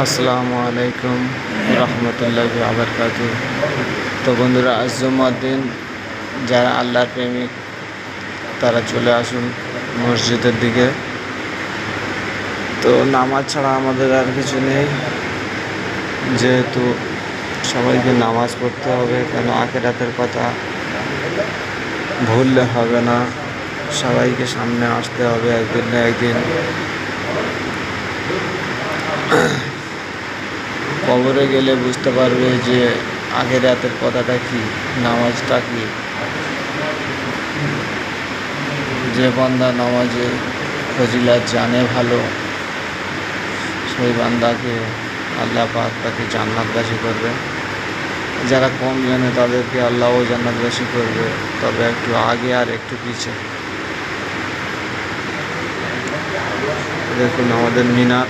আসসালামু আলাইকুম রহমতুল্লাহি ওয়া বারাকাতুহু। তো বন্ধুরা, আজ জুম্মার দিন, যারা আল্লাহর প্রেমিক তারা চলে আসুন মসজিদের দিকে। তো নামাজ ছাড়া আমাদের আর কিছু নেই, যেহেতু সবাইকে নামাজ পড়তে হবে, কেন আখিরাতের কথা ভুললে হবে না। সবাইকে সামনে আসতে হবে একদিন না একদিন। কবরে গেলে বুঝতে পারবে যে আখিরাতের কথাটা কি, নামাজটা কি। যে বান্দা নামাজে ফজিলাত জানে ভালো, সেই বান্দাকে আল্লাহ পাক তাকে জান্নাতবাসী করবে। যারা কম জানে তাদেরকে আল্লাহও জান্নাতবাসী করবে, তবে একটু আগে আর একটু পিছে। দেখুন আমাদের মিনার।